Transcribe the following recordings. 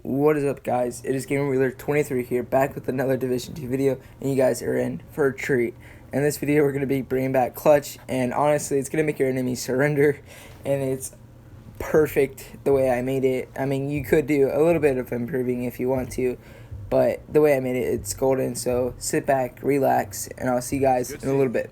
What is up, guys? It is Gamer Wheeler 23 here, back with another Division 2 video, and you guys are in for a treat. In this video, we're going to be bringing back Clutch, and honestly, it's going to make your enemies surrender, and it's perfect the way I made it. I mean, you could do a little bit of improving if you want to, but the way I made it, it's golden. So sit back, relax, and I'll see you guys in a little bit.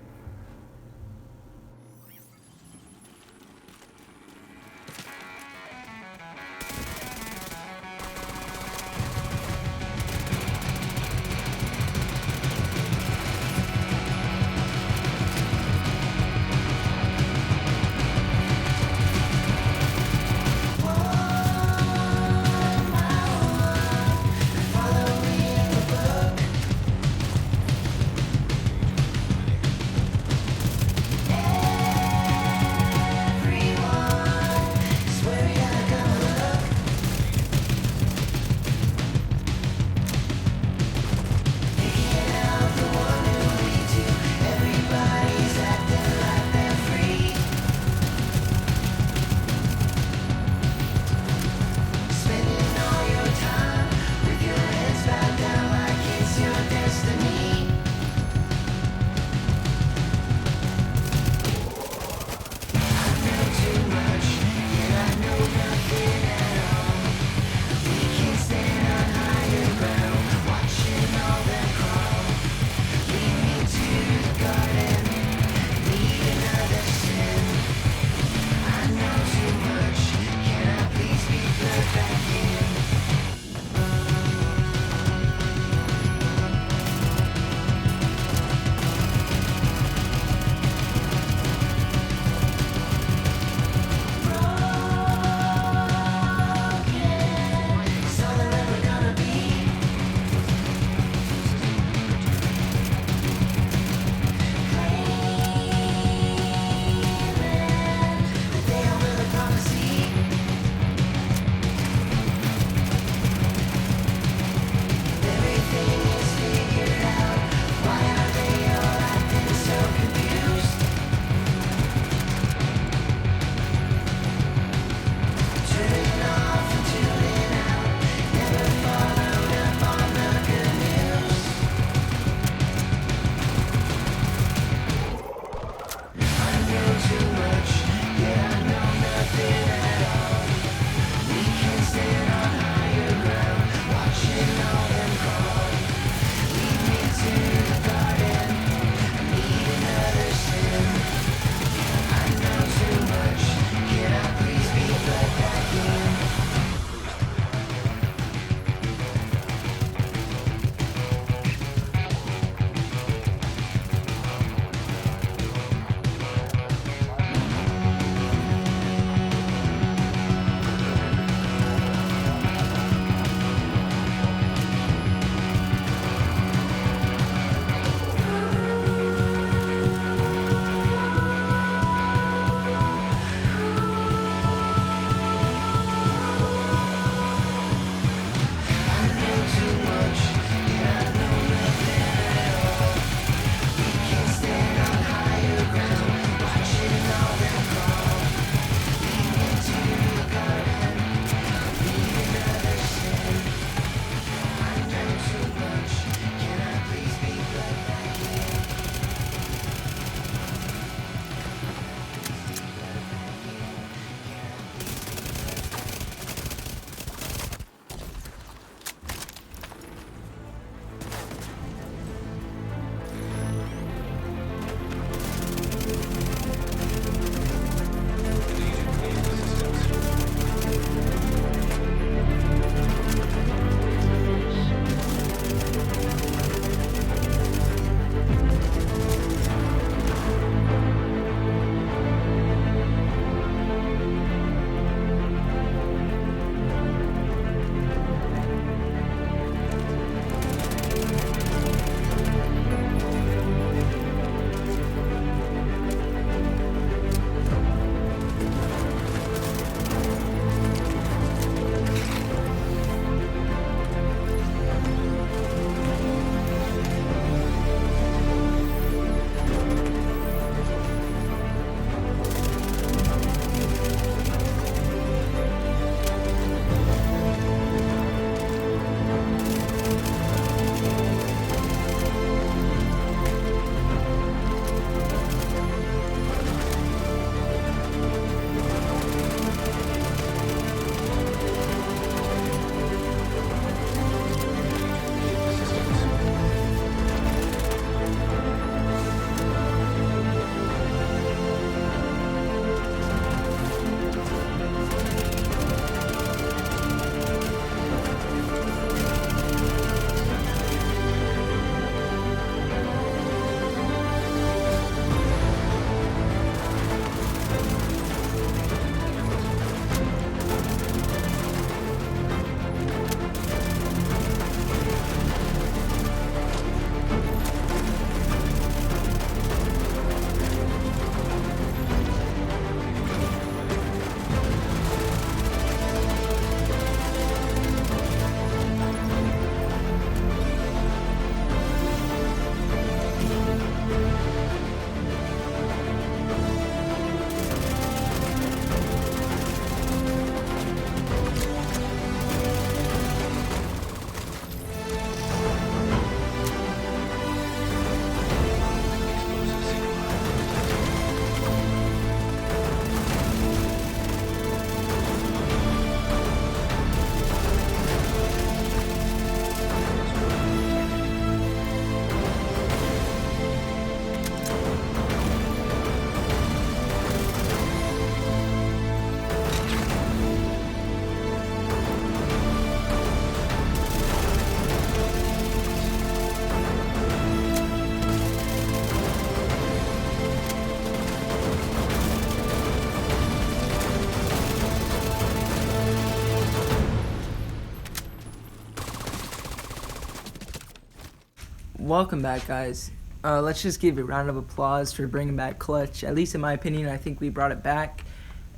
Welcome back, guys. Let's just give a round of applause for bringing back Clutch. At least in my opinion, I think we brought it back.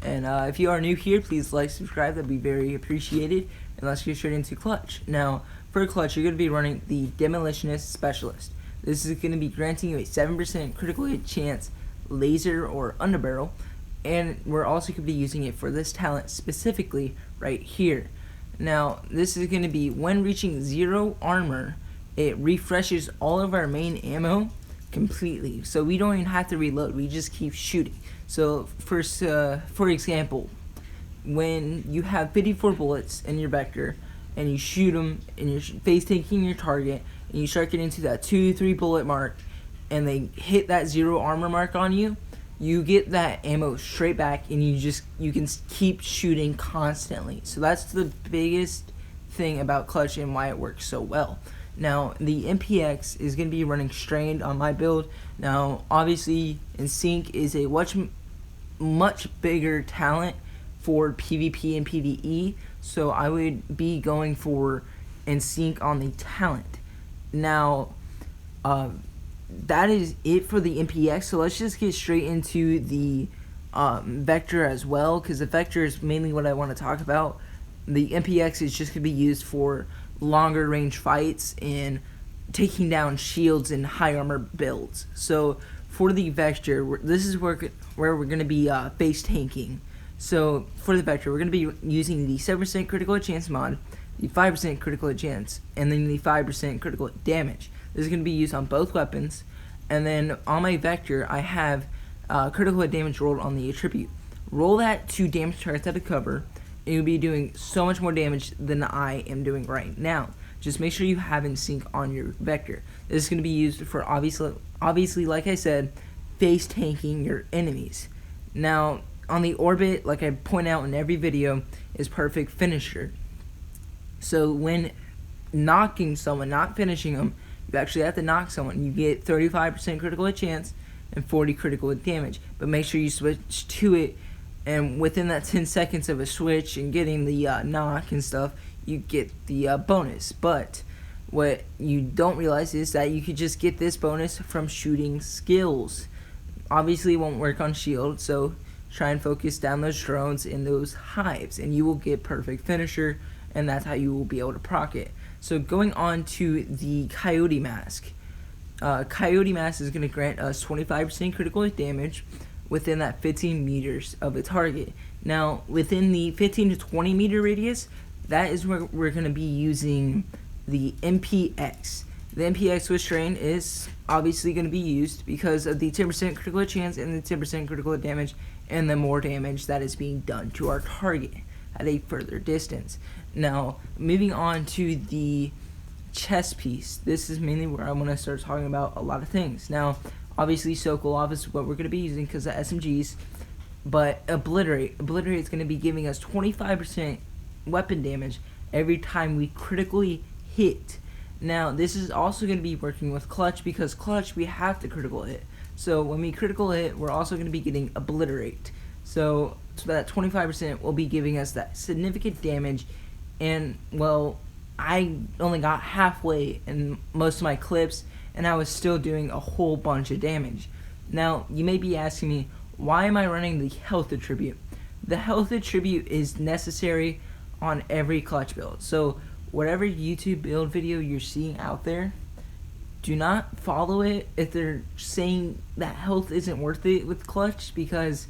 And if you are new here, please like, subscribe. That'd be very appreciated. And let's get straight into Clutch. Now, for Clutch, you're going to be running the Demolitionist Specialist. This is going to be granting you a 7% critical hit chance, laser or underbarrel. And we're also going to be using it for this talent specifically right here. Now, this is going to be when reaching 0 armor, it refreshes all of our main ammo completely, so we don't even have to reload. We just keep shooting. So for example, when you have 54 bullets in your vector and you shoot them and you're face tanking your target and you start getting to that 2-3 bullet mark and they hit that 0 armor mark on you, you get that ammo straight back and you can keep shooting constantly. So that's the biggest thing about Clutch and why it works so well. Now, the MPX is going to be running strained on my build. Now, obviously, Sync is a much bigger talent for PvP and PvE, so I would be going for Sync on the talent. Now, that is it for the MPX, so let's just get straight into the Vector as well, because the Vector is mainly what I want to talk about. The MPX is just going to be used for longer range fights and taking down shields and high armor builds. So for the Vector, this is where we're going to be face tanking. So for the Vector, we're going to be using the 7% critical hit chance mod, the 5% critical hit chance, and then the 5% critical hit damage. This is going to be used on both weapons. And then on my Vector, I have critical hit damage rolled on the attribute. Roll that to damage targets out of cover, and you'll be doing so much more damage than I am doing right now. Just make sure you have Sync on your Vector. This is going to be used for, obviously, like I said, face tanking your enemies. Now, on the Orbit, like I point out in every video, is perfect finisher. So when knocking someone, not finishing them, you actually have to knock someone. You get 35% critical hit chance and 40 critical hit damage. But make sure you switch to it, and within that 10 seconds of a switch and getting the knock and stuff, you get the bonus. But what you don't realize is that you could just get this bonus from shooting skills. Obviously it won't work on shield, so try and focus down those drones in those hives and you will get perfect finisher, and that's how you will be able to proc it. So going on to the Coyote Mask. Coyote Mask is going to grant us 25% critical hit damage within that 15 meters of a target. Now, within the 15 to 20 meter radius, that is where we're going to be using the MPX. The MPX with Strain is obviously going to be used because of the 10% critical hit chance and the 10% critical hit damage, and the more damage that is being done to our target at a further distance. Now, moving on to the chest piece. This is mainly where I want to start talking about a lot of things. Now, obviously, Sokolov is what we're going to be using because of SMGs, but Obliterate is going to be giving us 25% weapon damage every time we critically hit. Now, this is also going to be working with Clutch because Clutch, we have to critical hit. So when we critical hit, we're also going to be getting Obliterate. So that 25% will be giving us that significant damage, and, well, I only got halfway in most of my clips, and I was still doing a whole bunch of damage. Now, you may be asking me, why am I running the health attribute? The health attribute is necessary on every Clutch build. So, whatever YouTube build video you're seeing out there, do not follow it if they're saying that health isn't worth it with Clutch, because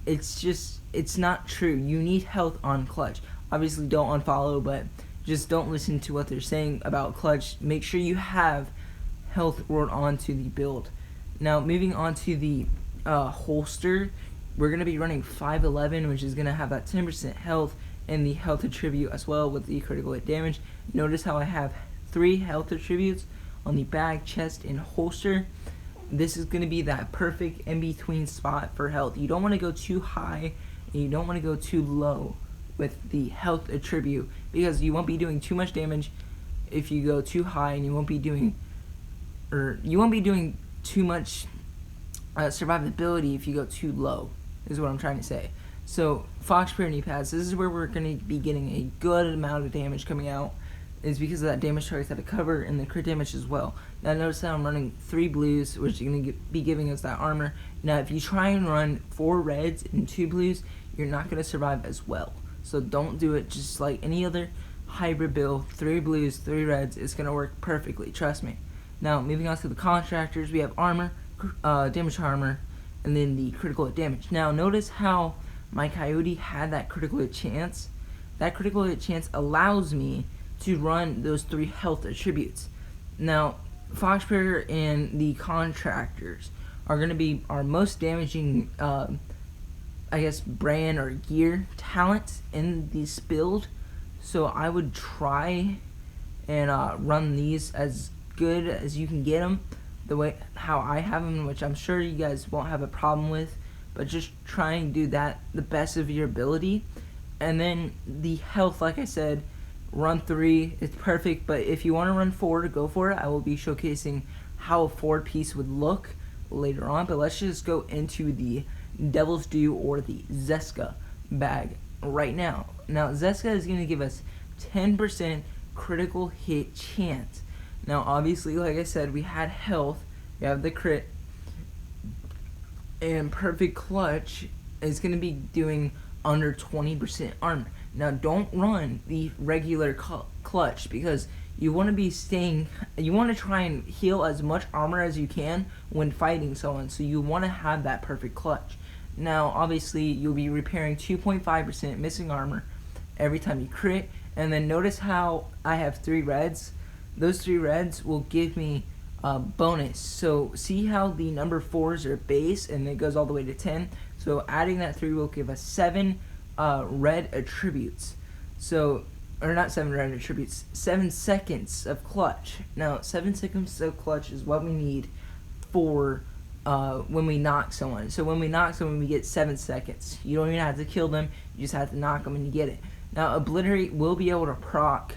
it's not true. You need health on Clutch. Obviously, don't unfollow, but just don't listen to what they're saying about Clutch. Make sure you have health rolled onto the build. Now, moving on to the holster, we're going to be running 511, which is going to have that 10% health and the health attribute as well with the critical hit damage. Notice how I have 3 health attributes on the bag, chest, and holster. This is going to be that perfect in-between spot for health. You don't want to go too high and you don't want to go too low with the health attribute, because you won't be doing too much damage if you go too high, and you won't be doing too much survivability if you go too low, is what I'm trying to say. So, Fox Prayer knee pads, this is where we're going to be getting a good amount of damage coming out. is because of that damage targets that it cover and the crit damage as well. Now notice that I'm running 3 blues, which is going to be giving us that armor. Now if you try and run 4 reds and 2 blues, you're not going to survive as well. So don't do it. Just like any other hybrid build, 3 blues, 3 reds, it's going to work perfectly, trust me. Now moving on to the contractors, we have armor, damage armor, and then the critical hit damage. Now notice how my Coyote had that critical hit chance. That critical hit chance allows me to run those 3 health attributes. Now Foxbear and the contractors are going to be our most damaging I guess brand or gear talent in this build, so I would try and run these as good as you can get them, the way how I have them, which I'm sure you guys won't have a problem with, but just try and do that the best of your ability. And then the health, like I said, run 3, it's perfect, but if you want to run 4, go for it. I will be showcasing how a 4 piece would look later on, but let's just go into the Devil's Due or the Zesca bag right now. Now Zesca is going to give us 10% critical hit chance. Now obviously, like I said, we had health, we have the crit, and perfect clutch is going to be doing under 20% armor. Now don't run the regular clutch because you want to be you want to try and heal as much armor as you can when fighting someone, so you want to have that perfect clutch. Now obviously you'll be repairing 2.5% missing armor every time you crit, and then notice how I have 3 reds. Those 3 reds will give me a bonus. So see how the number 4s are base and it goes all the way to 10. So adding that 3 will give us 7 red attributes. So, or not 7 red attributes, 7 seconds of clutch. Now 7 seconds of clutch is what we need for when we knock someone. So when we knock someone, we get 7 seconds. You don't even have to kill them, you just have to knock them and you get it. Now Obliterate will be able to proc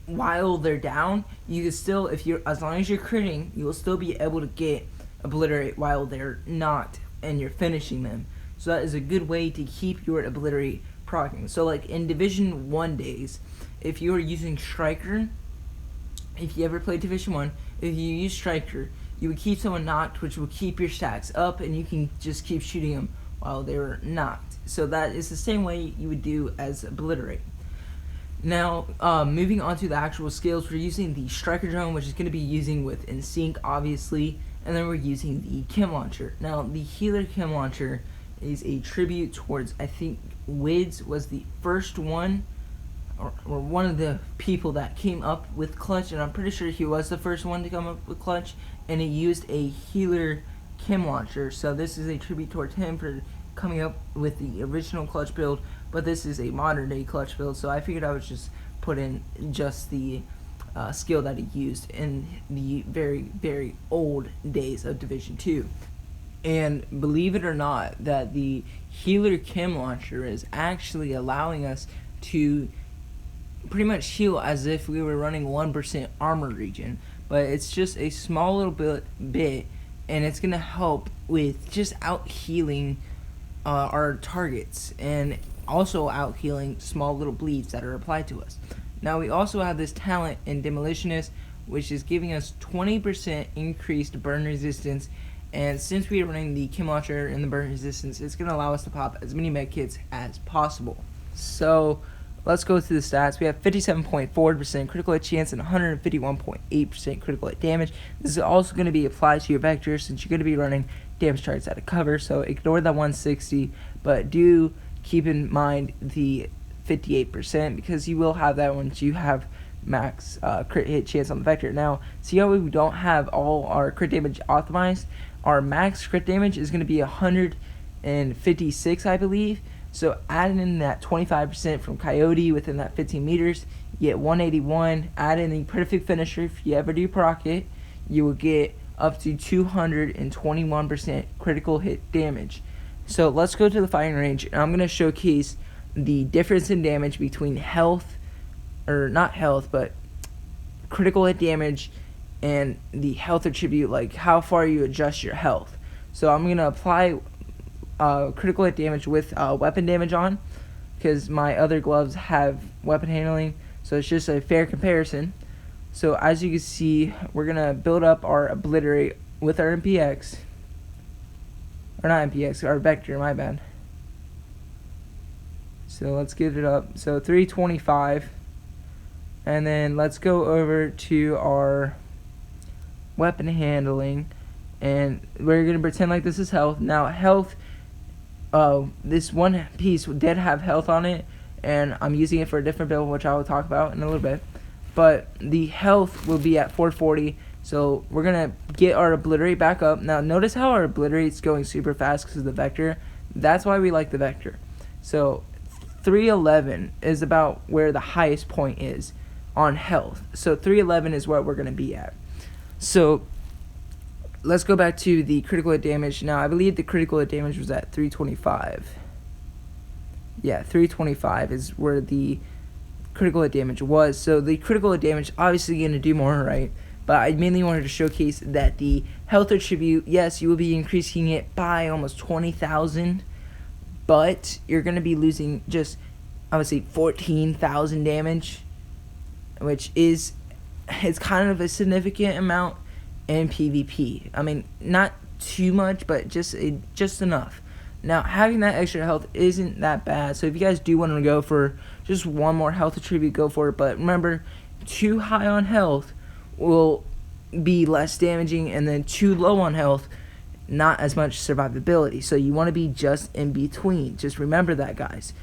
while they're down. You can still, as long as you're critting, you will still be able to get Obliterate while they're knocked and you're finishing them. So that is a good way to keep your Obliterate proccing. So like in Division 1 days, if you are using Striker, if you ever played Division 1, if you use Striker, you would keep someone knocked, which will keep your stacks up, and you can just keep shooting them while they were knocked. So that is the same way you would do as Obliterate. Now, moving on to the actual skills, we're using the Striker Drone, which is going to be using with InSync, obviously, and then we're using the Chem Launcher. Now, the Healer Chem Launcher is a tribute towards, I think, Wids was the first one, or one of the people that came up with Clutch, and I'm pretty sure he was the first one to come up with Clutch, and he used a Healer Chem Launcher, so this is a tribute towards him for coming up with the original Clutch build, but this is a modern day Clutch build, so I figured I would just put in just the skill that he used in the very, very old days of Division 2. And believe it or not, that the Healer Chem Launcher is actually allowing us to pretty much heal as if we were running 1% armor regen, but it's just a small little bit, and it's going to help with just out healing our targets, and also out healing small little bleeds that are applied to us. Now we also have this talent in Demolitionist, which is giving us 20% increased burn resistance, and since we are running the Chem Launcher and the burn resistance, it's going to allow us to pop as many med kits as possible. So let's go through the stats. We have 57.4% critical hit chance and 151.8% critical hit damage. This is also going to be applied to your vector since you're going to be running damage targets out of cover, so ignore that 160, but do keep in mind the 58% because you will have that once you have max crit hit chance on the vector. Now, see how we don't have all our crit damage optimized? Our max crit damage is going to be 156, I believe. So add in that 25% from Coyote within that 15 meters, you get 181. Add in the perfect finisher if you ever do proc it, you will get up to 221% critical hit damage. So let's go to the firing range, and I'm going to showcase the difference in damage between health, or not health, but critical hit damage and the health attribute, like how far you adjust your health. So I'm going to apply critical hit damage with weapon damage on, because my other gloves have weapon handling, So it's just a fair comparison. So as you can see, we're going to build up our Obliterate with our MPX. Or not MPX, our Vector, my bad. So let's get it up. So 325. And then let's go over to our weapon handling. And we're going to pretend like this is health. Now health, this one piece did have health on it. And I'm using it for a different build, which I will talk about in a little bit. But the health will be at 440. So we're going to get our Obliterate back up. Now notice how our Obliterate's going super fast because of the Vector. That's why we like the Vector. So 311 is about where the highest point is on health. So 311 is what we're going to be at. So let's go back to the critical hit damage. Now I believe the critical hit damage was at 325. Yeah, 325 is where the critical hit damage was. So the critical hit damage obviously going to do more, right? But I mainly wanted to showcase that the health attribute, yes, you will be increasing it by almost 20,000, but you're going to be losing just, I would say, 14,000 damage, which is, it's kind of a significant amount in PvP. I mean, not too much, but just enough. Now, having that extra health isn't that bad, so if you guys do want to go for just one more health attribute, go for it. But remember, too high on health will be less damaging, and then too low on health, not as much survivability. So you want to be just in between. Just remember that, guys.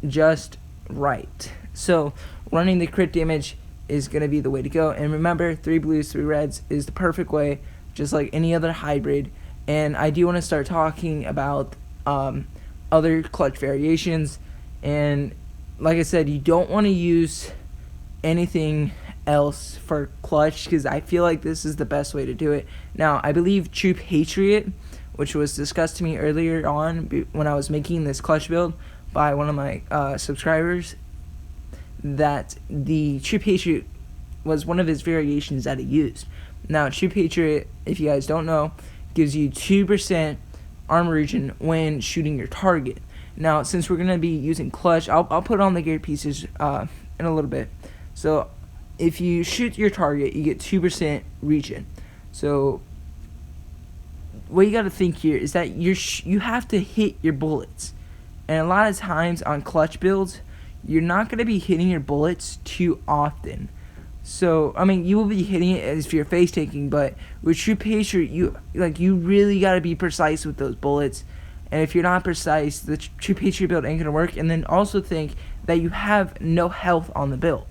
Just right. So running the crit damage is going to be the way to go. And remember, 3 blues, 3 reds is the perfect way, just like any other hybrid. And I do want to start talking about other clutch variations. And like I said, you don't want to use anything else for clutch, because I feel like this is the best way to do it. Now I believe True Patriot, which was discussed to me earlier on when I was making this clutch build by one of my subscribers, that the True Patriot was one of his variations that he used. Now True Patriot, if you guys don't know, gives you 2% armor regen when shooting your target. Now since we're going to be using clutch, I'll put on the gear pieces in a little bit. So if you shoot your target, you get 2% regen. So what you got to think here is that you have to hit your bullets. And a lot of times on clutch builds, you're not going to be hitting your bullets too often. So, I mean, you will be hitting it if you're face taking, but with True Patriot, you really got to be precise with those bullets. And if you're not precise, the True Patriot build ain't going to work. And then also think that you have no health on the build.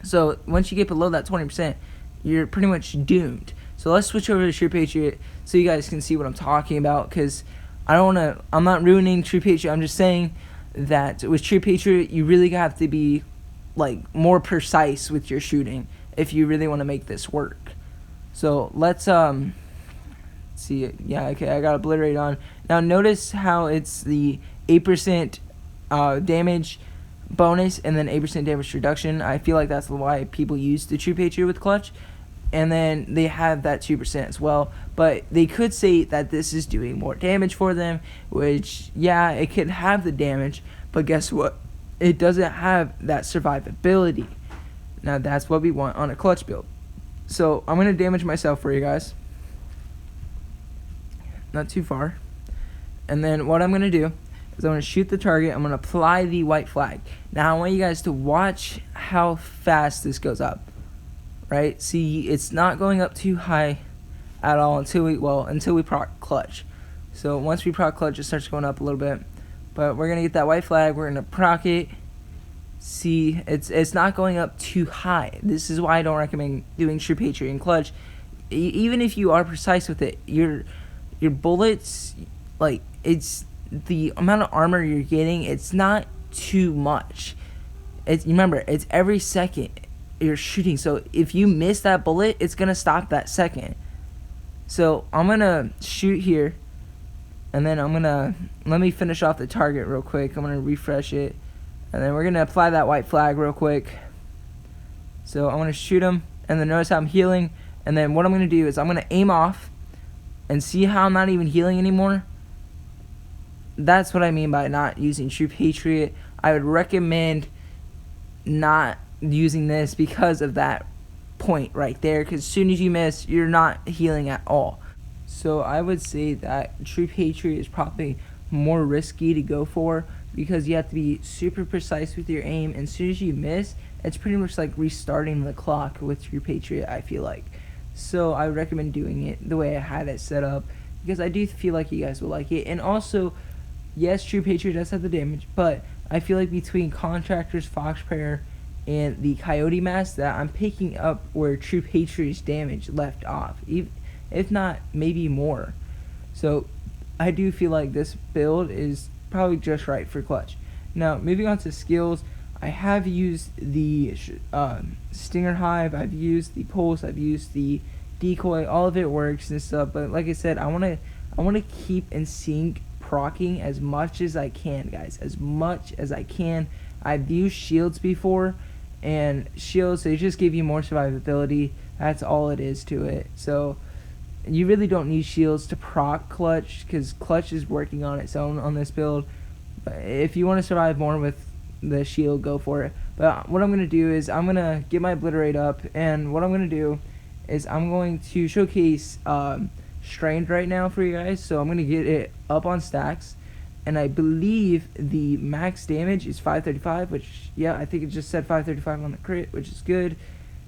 So once you get below that 20%, you're pretty much doomed. So let's switch over to True Patriot so you guys can see what I'm talking about, because I'm not ruining True Patriot. I'm just saying that with True Patriot, you really have to be like more precise with your shooting if you really want to make this work. So let's see. Yeah, okay, I got Obliterate on. Now notice how it's the 8% damage bonus and then 8% damage reduction. I feel like that's why people use the True Patriot with clutch. And then they have that 2% as well. But they could say that this is doing more damage for them, which, yeah, it could have the damage, but guess what? It doesn't have that survivability. Now that's what we want on a clutch build. So I'm going to damage myself for you guys. Not too far. And then what I'm going to do is I'm going to shoot the target. I'm going to apply the white flag. Now I want you guys to watch how fast this goes up. Right? See, it's not going up too high at all until we proc clutch. So once we proc clutch, it starts going up a little bit. But we're going to get that white flag. We're going to proc it. See, it's not going up too high. This is why I don't recommend doing True Patriot and clutch. Even if you are precise with it, your bullets, like, it's the amount of armor you're getting, it's not too much. Remember, it's every second you're shooting, so if you miss that bullet, it's gonna stop that second. So I'm gonna shoot here, and then let me finish off the target real quick. I'm gonna refresh it, and then we're gonna apply that white flag real quick. So I'm gonna shoot him, and then notice how I'm healing, and then what I'm gonna do is I'm gonna aim off and see how I'm not even healing anymore. That's what I mean by not using True Patriot. I would recommend not using this because of that point right there, because as soon as you miss, you're not healing at all. So I would say that True Patriot is probably more risky to go for, because you have to be super precise with your aim, and as soon as you miss, it's pretty much like restarting the clock with True Patriot, I feel like. So I would recommend doing it the way I had it set up, because I do feel like you guys will like it. And also, yes, True Patriot does have the damage, but I feel like between Contractors, Fox Prayer, and the Coyote Mask, that I'm picking up where True Patriot's damage left off, if not maybe more. So I do feel like this build is probably just right for clutch. Now, moving on to skills, I have used the Stinger Hive, I've used the Pulse, I've used the Decoy, all of it works and stuff, but like I said, I want to keep NSYNC proccing as much as I can, guys, as much as I can. I've used shields before, and shields, they just give you more survivability. That's all it is to it. So you really don't need shields to proc clutch, because clutch is working on its own on this build. But if you want to survive more with the shield, go for it. But what I'm going to do is I'm going to get my obliterate up, and what I'm going to do is I'm going to showcase Strained right now for you guys. So I'm going to get it up on stacks, and I believe the max damage is 535, which, yeah, I think it just said 535 on the crit, which is good.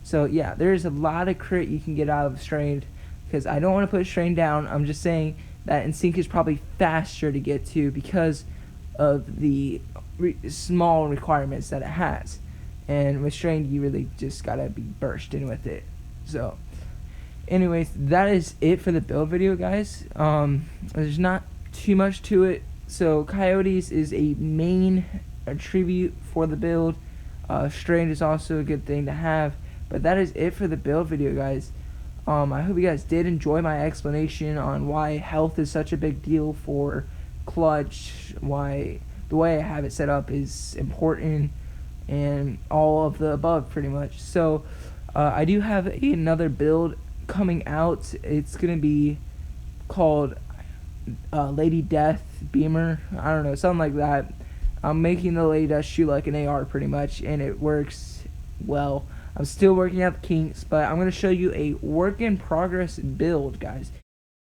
So yeah, there's a lot of crit you can get out of Strained, because I don't want to put Strained down. I'm just saying that NSYNC is probably faster to get to because of the small requirements that it has, and with Strained you really just gotta be bursting with it. So anyways, that is it for the build video, guys. There's not too much to it. So Coyotes is a main attribute for the build. Strained is also a good thing to have, but that is it for the build video, guys. I hope you guys did enjoy my explanation on why health is such a big deal for clutch, why the way I have it set up is important, and all of the above pretty much. So I do have another build coming out. It's gonna be called Lady Death Beamer, I don't know, something like that. I'm making the Lady Death shoot like an AR pretty much, and it works well. I'm still working out the kinks, but I'm going to show you a work in progress build, guys.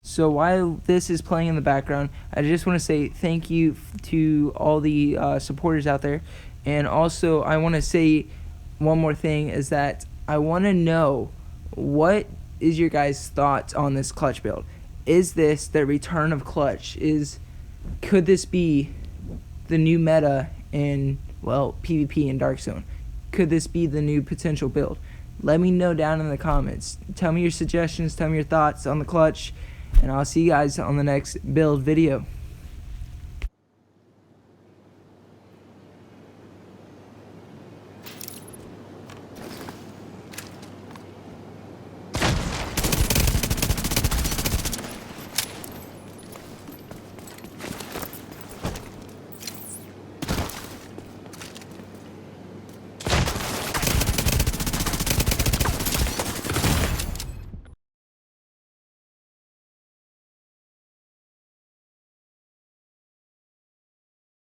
So while this is playing in the background, I just want to say thank you to all the supporters out there. And also, I want to say one more thing, is that I want to know, what is your guys' thoughts on this clutch build? Is this the return of clutch? Could this be the new meta in, well, PvP and Dark Zone? Could this be the new potential build? Let me know down in the comments. Tell me your suggestions, tell me your thoughts on the clutch, and I'll see you guys on the next build video.